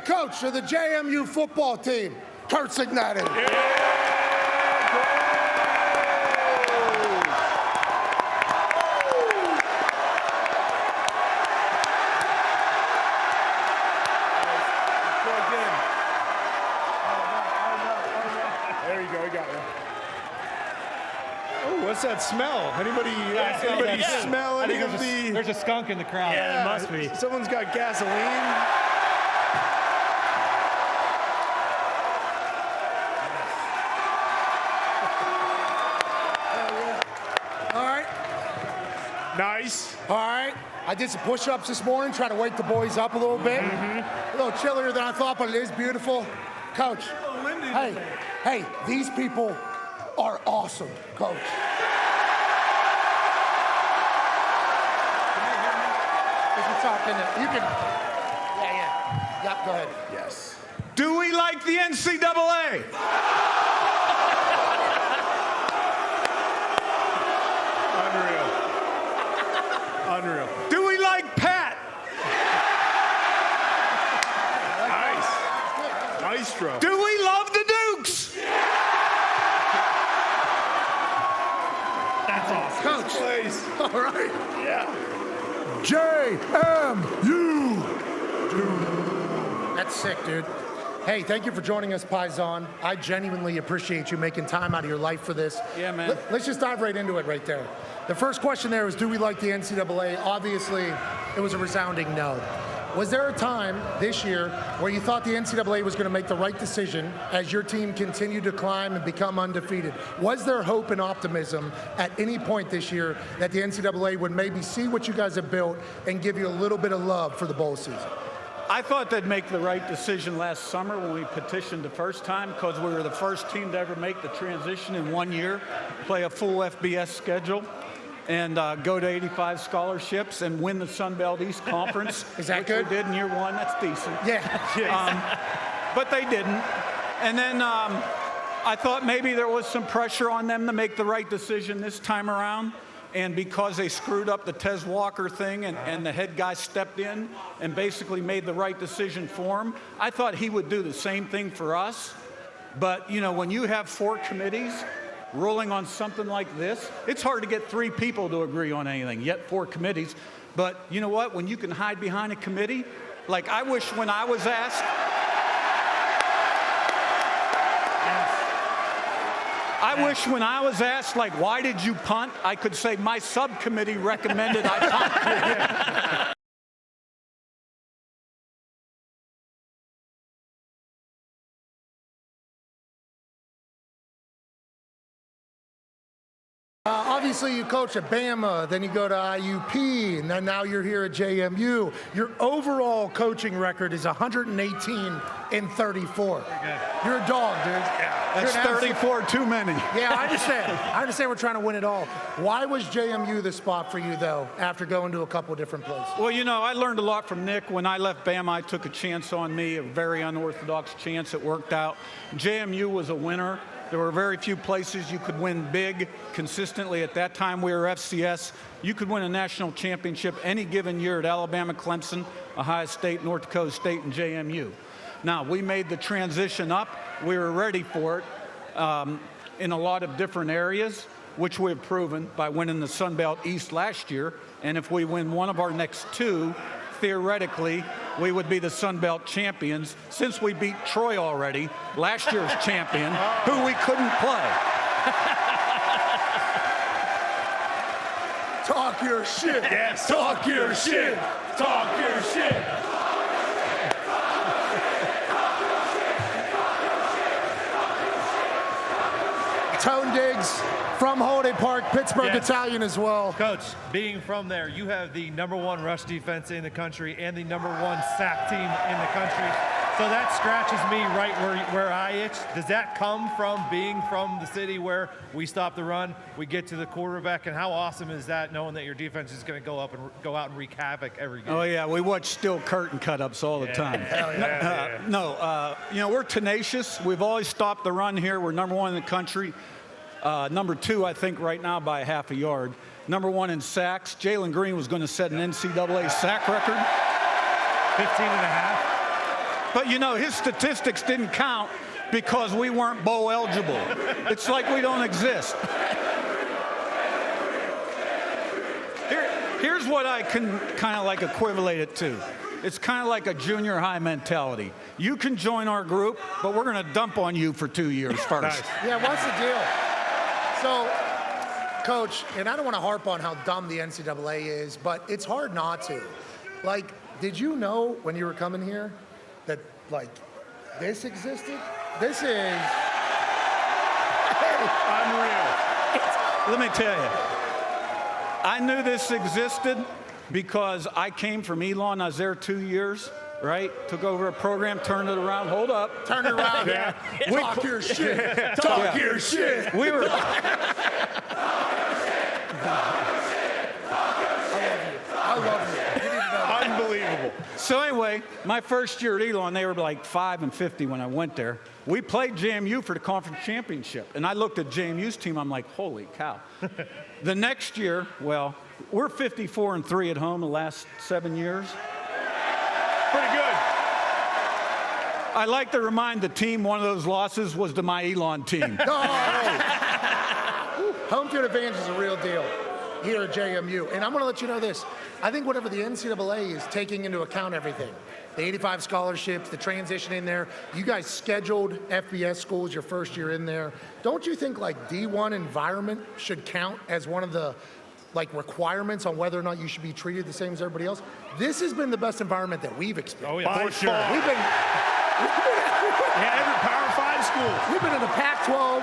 coach of the JMU football team, Curt Cignetti. There you go, I got you. Oh, what's that smell? Anybody smell any of the... There's a skunk in the crowd. Yeah, it must be. Someone's got gasoline. All right. Nice. All right. I did some push-ups this morning, try to wake the boys up a little bit. A little chillier than I thought, but it is beautiful. Coach, hey, these people are awesome, Coach. You can, yeah, go ahead. Yes. Do we like the NCAA? Unreal. Do we like Pat? Nice. Maestro. Do we love the Dukes? That's awesome. Coach. Place. All right. Yeah. JMU. That's sick, dude. Hey, thank you for joining us, Paisan. I genuinely appreciate you making time out of your life for this. Yeah, man. Let's just dive right into it right there. The first question there is, do we like the NCAA? Obviously, it was a resounding no. Was there a time this year where you thought the NCAA was going to make the right decision as your team continued to climb and become undefeated? Was there hope and optimism at any point this year that the NCAA would maybe see what you guys have built and give you a little bit of love for the bowl season? I thought they'd make the right decision last summer when we petitioned the first time, because we were the first team to ever make the transition in 1 year, play a full FBS schedule, and go to 85 scholarships and win the Sun Belt East Conference. Is that good? We did in year one. That's decent. Yeah. But they didn't. And then I thought maybe there was some pressure on them to make the right decision this time around. And because they screwed up the Tez Walker thing and the head guy stepped in and basically made the right decision for him, I thought he would do the same thing for us. But, you know, when you have 4 committees ruling on something like this, it's hard to get 3 people to agree on anything, yet 4 committees. But you know what? When you can hide behind a committee, like I wish when I was asked, like, why did you punt? I could say my subcommittee recommended I punt. Obviously, you coach at Bama, then you go to IUP, and then now you're here at JMU. Your overall coaching record is 118-34. You're a dog, dude. Yeah, that's 34 too many. Yeah, I understand. I understand we're trying to win it all. Why was JMU the spot for you, though, after going to a couple different places? Well, you know, I learned a lot from Nick. When I left Bama, I took a chance on me, a very unorthodox chance. It worked out. JMU was a winner. There were very few places you could win big consistently. At that time, we were FCS. You could win a national championship any given year at Alabama, Clemson, Ohio State, North Dakota State, and JMU. Now, we made the transition up. We were ready for it in a lot of different areas, which we have proven by winning the Sun Belt East last year. And if we win one of our next 2, theoretically, we would be the Sun Belt champions, since we beat Troy already, last year's champion, who we couldn't play. Talk your shit. Yes. Talk your shit. Talk your shit. Tone Diggs from Holiday Park, Pittsburgh Italian as well. Coach, being from there, you have the #1 rush defense in the country and the #1 sack team in the country. So that scratches me right where I itch. Does that come from being from the city where we stop the run, we get to the quarterback, and how awesome is that, knowing that your defense is going to go out and wreak havoc every game? Oh yeah, we watch steel curtain cut-ups all the time. You know, we're tenacious. We've always stopped the run here. We're #1 in the country. #2, I think, right now by half a yard. #1 in sacks. Jalen Green was going to set an NCAA sack record. 15 and a half. But, you know, his statistics didn't count because we weren't bowl eligible. It's like we don't exist. Here's what I can kind of like equivalent it to. It's kind of like a junior high mentality. You can join our group, but we're going to dump on you for 2 years first. Nice. Yeah, what's the deal? So, Coach, and I don't want to harp on how dumb the NCAA is, but it's hard not to. Like, did you know when you were coming here that, like, this existed? This is... Unreal. Let me tell you, I knew this existed because I came from Elon. I was there 2 years, right? Took over a program, turned it around. Hold up. Turn it around. Yeah. Talk your shit. Talk your shit. We were... I love you. You need to know that. Unbelievable. So anyway, my first year at Elon, they were like 5-50 when I went there. We played JMU for the conference championship. And I looked at JMU's team, I'm like, holy cow. The next year, well, we're 54-3 at home the last 7 years. Pretty good. I like to remind the team one of those losses was to my Elon team. Home field advantage is a real deal here at JMU. And I'm going to let you know this. I think whatever the NCAA is taking into account everything, the 85 scholarships, the transition in there, you guys scheduled FBS schools your first year in there. Don't you think like D1 environment should count as one of the like requirements on whether or not you should be treated the same as everybody else? This has been the best environment that we've experienced. Oh, yeah, for sure. We've been Yeah, every Power 5 school. We've been in the Pac-12.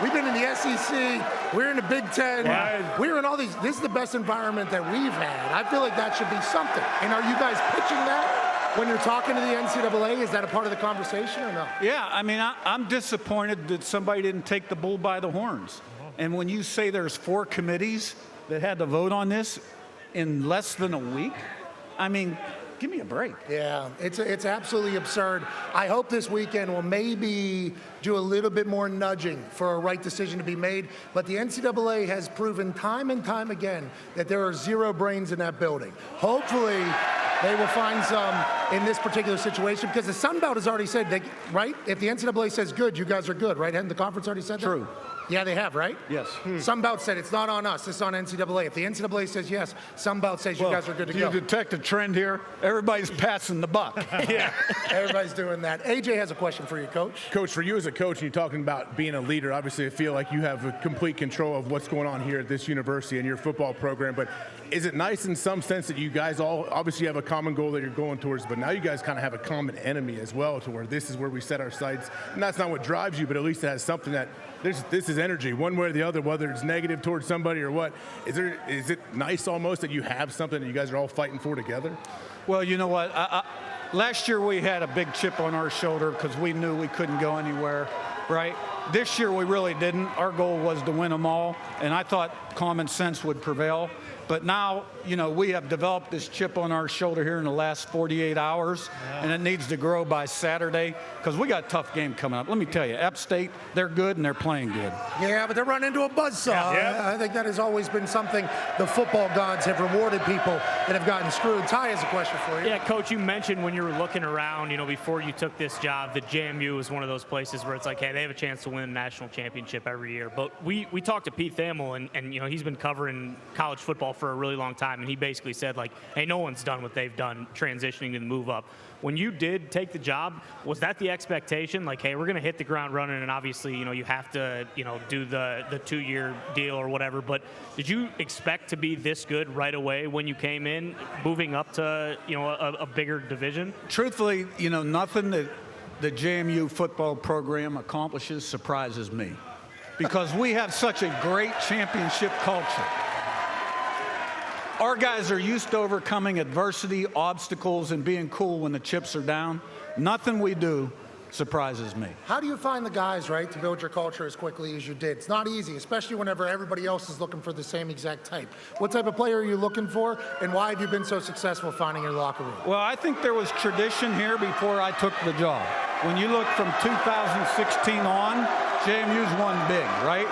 We've been in the SEC. We're in the Big Ten. Right. We're in all these. This is the best environment that we've had. I feel like that should be something. And are you guys pitching that when you're talking to the NCAA? Is that a part of the conversation or no? Yeah, I mean, I'm disappointed that somebody didn't take the bull by the horns. And when you say there's 4 committees that had to vote on this in less than a week, I mean, give me a break. Yeah, it's absolutely absurd. I hope this weekend will maybe do a little bit more nudging for a right decision to be made. But the NCAA has proven time and time again that there are 0 brains in that building. Hopefully, they will find some in this particular situation because the Sun Belt has already said, right? If the NCAA says good, you guys are good, right? Hadn't the conference already said that? True. Yeah, they have, right? Yes. Sun Belt said it's not on us, it's on NCAA. If the NCAA says yes, Sun Belt says you guys are good to do go. you detect a trend here? Everybody's passing the buck. Yeah. Everybody's doing that. AJ has a question for you, Coach. Coach, for you as a coach, and you're talking about being a leader, obviously I feel like you have a complete control of what's going on here at this university and your football program, but is it nice in some sense that you guys all obviously have a common goal that you're going towards, but now you guys kind of have a common enemy as well, to where this is where we set our sights, and that's not what drives you, but at least it has something that this is energy, one way or the other, whether it's negative towards somebody or what. Is it nice almost that you have something that you guys are all fighting for together? Well, you know what? Last year we had a big chip on our shoulder because we knew we couldn't go anywhere, right? This year we really didn't. Our goal was to win them all, and I thought common sense would prevail. But now, you know, we have developed this chip on our shoulder here in the last 48 hours, and it needs to grow by Saturday because we got a tough game coming up. Let me tell you, App State, they're good and they're playing good. Yeah, but they're running into a buzzsaw. Yeah. I think that has always been something the football gods have rewarded people that have gotten screwed. Ty has a question for you. Yeah, Coach, you mentioned when you were looking around, you know, before you took this job, that JMU is one of those places where it's like, hey, they have a chance to win a national championship every year. But we talked to Pete Thamel, and you know, he's been covering college football for a really long time, and he basically said, like, hey, no one's done what they've done transitioning to the move up. When you did take the job, was that the expectation? Like, hey, we're going to hit the ground running, and obviously, you know, you have to, you know, do the 2-year deal or whatever, but did you expect to be this good right away when you came in, moving up to, you know, a bigger division? Truthfully, you know, nothing that the JMU football program accomplishes surprises me because we have such a great championship culture. Our guys are used to overcoming adversity, obstacles, and being cool when the chips are down. Nothing we do surprises me. How do you find the guys, right, to build your culture as quickly as you did? It's not easy, especially whenever everybody else is looking for the same exact type. What type of player are you looking for, and why have you been so successful finding your locker room? Well, I think there was tradition here before I took the job. When you look from 2016 on, JMU's won big, right?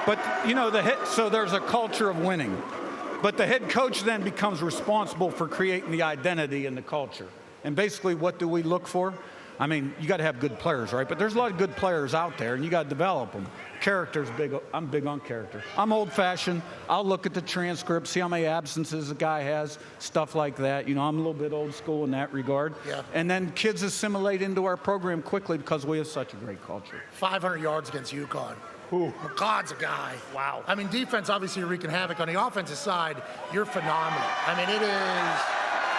But, you know, so there's a culture of winning. But the head coach then becomes responsible for creating the identity and the culture. And basically, what do we look for? I mean, you got to have good players, right? But there's a lot of good players out there, and you got to develop them. Character's big. I'm big on character. I'm old-fashioned. I'll look at the transcript, see how many absences a guy has, stuff like that. You know, I'm a little bit old school in that regard. Yeah. And then kids assimilate into our program quickly because we have such a great culture. 500 yards against UConn. Ooh. God's a guy. Wow. I mean, defense, obviously, you're wreaking havoc. On the offensive side, you're phenomenal. I mean, it is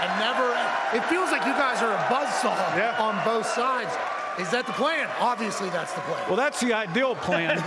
it feels like you guys are a buzzsaw on both sides. Is that the plan? Obviously, that's the plan. Well, that's the ideal plan.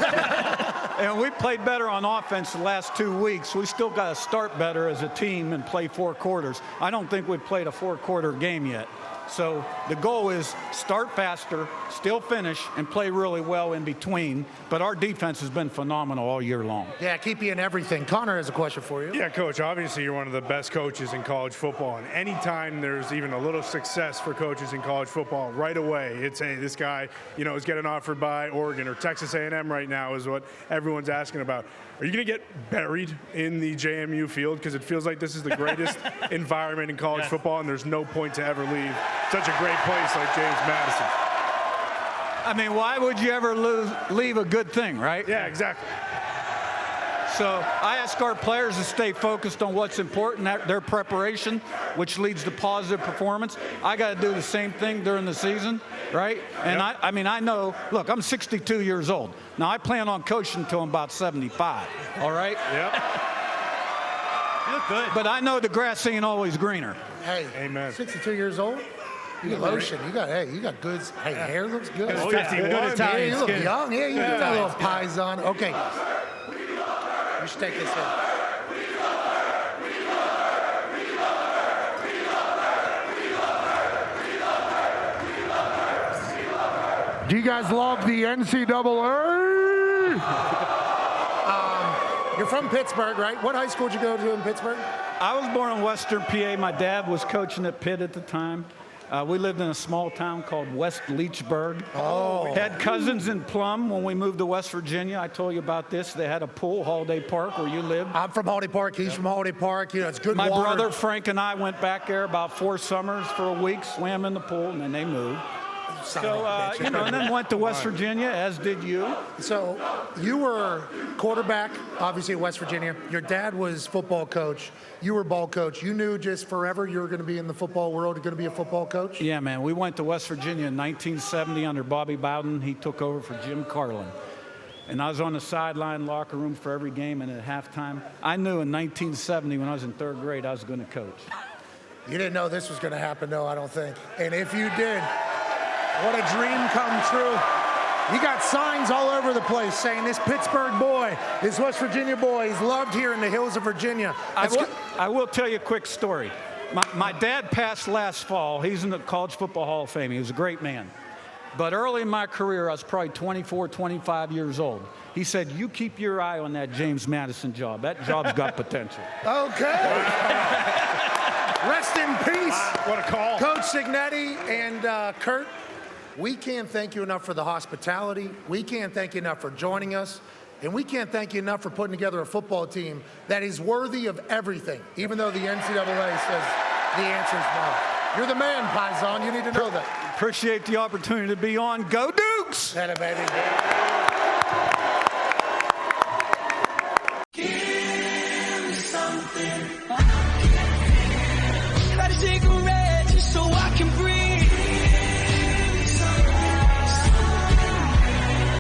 And we played better on offense the last 2 weeks. We still got to start better as a team and play 4 quarters. I don't think we've played a 4-quarter game yet. So the goal is start faster, still finish, and play really well in between. But our defense has been phenomenal all year long. Yeah, keep you in everything. Connor has a question for you. Yeah, Coach, obviously you're one of the best coaches in college football. And anytime there's even a little success for coaches in college football, right away it's, hey, this guy, you know, is getting offered by Oregon or Texas A&M right now is what everyone's asking about. Are you going to get buried in the JMU field? Because it feels like this is the greatest environment in college football, and there's no point to ever leave such a great place like James Madison. I mean, why would you ever leave a good thing, right? Yeah, exactly. So I ask our players to stay focused on what's important, their preparation, which leads to positive performance. I got to do the same thing during the season, right? And I mean, I know, look, I'm 62 years old. Now, I plan on coaching until I'm about 75, all right? Yep. You look good. But I know the grass ain't always greener. Hey, Amen. 62 years old? You got lotion. You got good. Hey, hair looks good. Oh, yeah. 51. Good Yeah, Italian you look skin. young. Yeah, you got a little pies on. Okay. You should take this in. Do you guys love the NCAA? You're from Pittsburgh, right? What high school did you go to in Pittsburgh? I was born in Western PA. My dad was coaching at Pitt at the time. We lived in a small town called West Leechburg. Oh. Had cousins in Plum when we moved to West Virginia. I told you about this. They had a pool, Holiday Park, where you lived. I'm from Holiday Park. He's from Holiday Park. You know, it's good My water. brother Frank and I went back there about 4 summers for a week, swam in the pool, and then they moved. Son So, of a bitch. you know, and then went to West Virginia, as did you. So you were quarterback, obviously at West Virginia. Your dad was football coach. You were ball coach. You knew just forever you were going to be in the football world, going to be a football coach? Yeah, man. We went to West Virginia in 1970 under Bobby Bowden. He took over for Jim Carlin. And I was on the sideline locker room for every game, and at halftime, I knew in 1970 when I was in 3rd grade I was going to coach. You didn't know this was going to happen, though, I don't think. And if you did, what a dream come true. You got signs all over the place saying this Pittsburgh boy, this West Virginia boy, is loved here in the hills of Virginia. I will tell you a quick story. My dad passed last fall. He's in the College Football Hall of Fame. He was a great man. But early in my career, I was probably 24, 25 years old. He said, you keep your eye on that James Madison job. That job's got potential. Okay. Rest in peace. What a call. Coach Cignetti and Curt, we can't thank you enough for the hospitality. We can't thank you enough for joining us. And we can't thank you enough for putting together a football team that is worthy of everything, even though the NCAA says the answer is no. You're the man, Paisan. You need to know that. Appreciate the opportunity to be on. Go Dukes! That a baby.